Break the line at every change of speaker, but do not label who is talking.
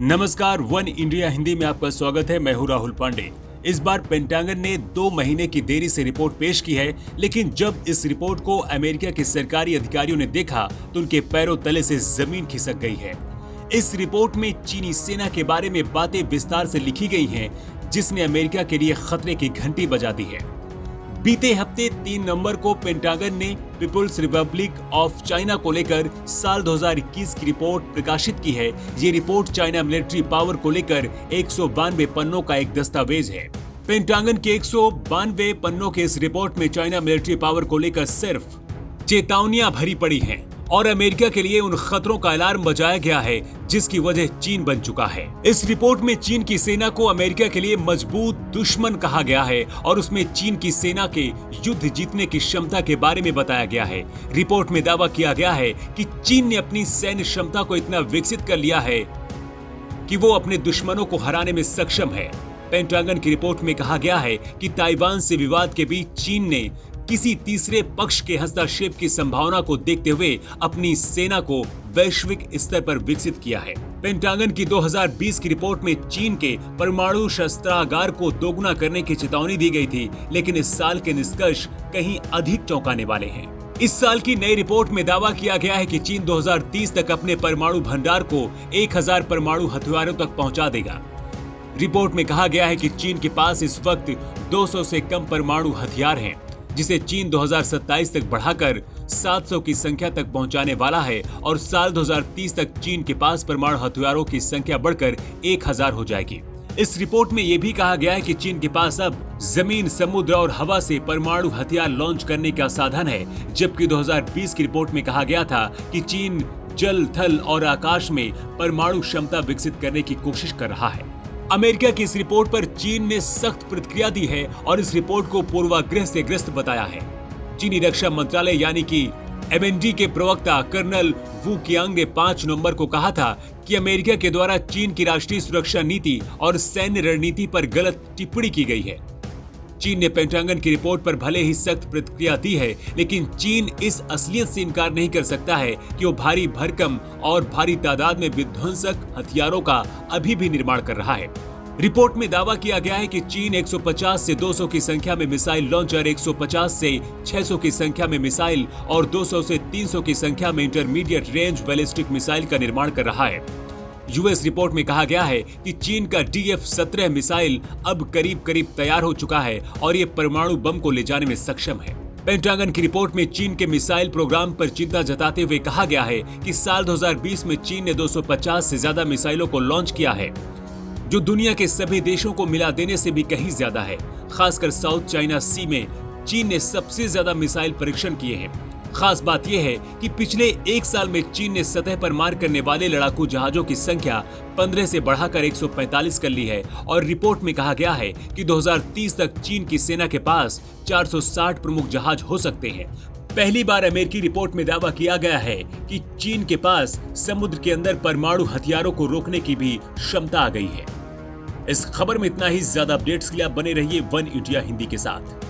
नमस्कार, one India Hindi में आपका स्वागत है। मैं हूं राहुल पांडे। इस बार पेंटागन ने 2 महीने की देरी से रिपोर्ट पेश की है, लेकिन जब इस रिपोर्ट को अमेरिका के सरकारी अधिकारियों ने देखा तो उनके पैरों तले से जमीन खिसक गई है। इस रिपोर्ट में चीनी सेना के बारे में बातें विस्तार से लिखी गई हैं, जिसने अमेरिका के लिए खतरे की घंटी बजा दी है। बीते हफ्ते 3 नवंबर को पेंटागन ने पीपुल्स रिपब्लिक ऑफ चाइना को लेकर साल 2021 की रिपोर्ट प्रकाशित की है। ये रिपोर्ट चाइना मिलिट्री पावर को लेकर 192 पन्नों का एक दस्तावेज है। पेंटागन के 192 पन्नों के इस रिपोर्ट में चाइना मिलिट्री पावर को लेकर सिर्फ चेतावनियां भरी पड़ी हैं और अमेरिका के लिए उन खतरों का अलार्म बजाया गया है जिसकी वजह चीन बन चुका है। इस रिपोर्ट में चीन की सेना को अमेरिका के लिए मजबूत दुश्मन कहा गया है और उसमें चीन की सेना के युद्ध जीतने की क्षमता के बारे में बताया गया है। रिपोर्ट में दावा किया गया है कि चीन ने अपनी सैन्य क्षमता को इतना विकसित कर लिया है कि वो अपने दुश्मनों को हराने में सक्षम है। पेंटागन की रिपोर्ट में कहा गया है कि ताइवान से विवाद के बीच चीन ने किसी तीसरे पक्ष के हस्तक्षेप की संभावना को देखते हुए अपनी सेना को वैश्विक स्तर पर विकसित किया है। पेंटागन की 2020 की रिपोर्ट में चीन के परमाणु शस्त्रागार को दोगुना करने की चेतावनी दी गई थी, लेकिन इस साल के निष्कर्ष कहीं अधिक चौंकाने वाले हैं। इस साल की नई रिपोर्ट में दावा किया गया है कि चीन 2030 तक अपने परमाणु भंडार को 1000 परमाणु हथियारों तक पहुंचा देगा। रिपोर्ट में कहा गया है कि चीन के पास इस वक्त 200 से कम परमाणु हथियार हैं, जिसे चीन 2027 तक बढ़ाकर 700 की संख्या तक पहुंचाने वाला है और साल 2030 तक चीन के पास परमाणु हथियारों की संख्या बढ़कर 1000 हो जाएगी। इस रिपोर्ट में यह भी कहा गया है कि चीन के पास अब जमीन, समुद्र और हवा से परमाणु हथियार लॉन्च करने का साधन है, जबकि 2020 की रिपोर्ट में कहा गया था कि चीन जल, थल और आकाश में परमाणु क्षमता विकसित करने की कोशिश कर रहा है। अमेरिका की इस रिपोर्ट पर चीन ने सख्त प्रतिक्रिया दी है और इस रिपोर्ट को पूर्वाग्रह से ग्रस्त बताया है। चीनी रक्षा मंत्रालय यानी कि MND के प्रवक्ता कर्नल वू कियांग ने 5 नवंबर को कहा था कि अमेरिका के द्वारा चीन की राष्ट्रीय सुरक्षा नीति और सैन्य रणनीति पर गलत टिप्पणी की गई है। चीन ने पेंटागन की रिपोर्ट पर भले ही सख्त प्रतिक्रिया दी है, लेकिन चीन इस असलियत से इनकार नहीं कर सकता है कि वो भारी भरकम और भारी तादाद में विध्वंसक हथियारों का अभी भी निर्माण कर रहा है। रिपोर्ट में दावा किया गया है कि चीन 150 से 200 की संख्या में मिसाइल लॉन्चर, 150 से 600 की संख्या में मिसाइल और 200 से 300 की संख्या में इंटरमीडिएट रेंज बैलिस्टिक मिसाइल का निर्माण कर रहा है। यूएस रिपोर्ट में कहा गया है कि चीन का DF-17 मिसाइल अब करीब तैयार हो चुका है और ये परमाणु बम को ले जाने में सक्षम है। पेंटागन की रिपोर्ट में चीन के मिसाइल प्रोग्राम पर चिंता जताते हुए कहा गया है कि साल 2020 में चीन ने 250 से ज्यादा मिसाइलों को लॉन्च किया है, जो दुनिया के सभी देशों को मिला देने से भी कहीं ज्यादा है। खासकर साउथ चाइना सी में चीन ने सबसे ज्यादा मिसाइल परीक्षण किए हैं। खास बात यह है कि पिछले 1 साल में चीन ने सतह पर मार करने वाले लड़ाकू जहाजों की संख्या 15 से बढ़ाकर 145 कर ली है और रिपोर्ट में कहा गया है कि 2030 तक चीन की सेना के पास 460 प्रमुख जहाज हो सकते हैं। पहली बार अमेरिकी रिपोर्ट में दावा किया गया है कि चीन के पास समुद्र के अंदर परमाणु हथियारों को रोकने की भी क्षमता आ गई है। इस खबर में इतना ही। ज्यादा अपडेट्स के लिए आप बने रहिए वन इंडिया हिंदी के साथ।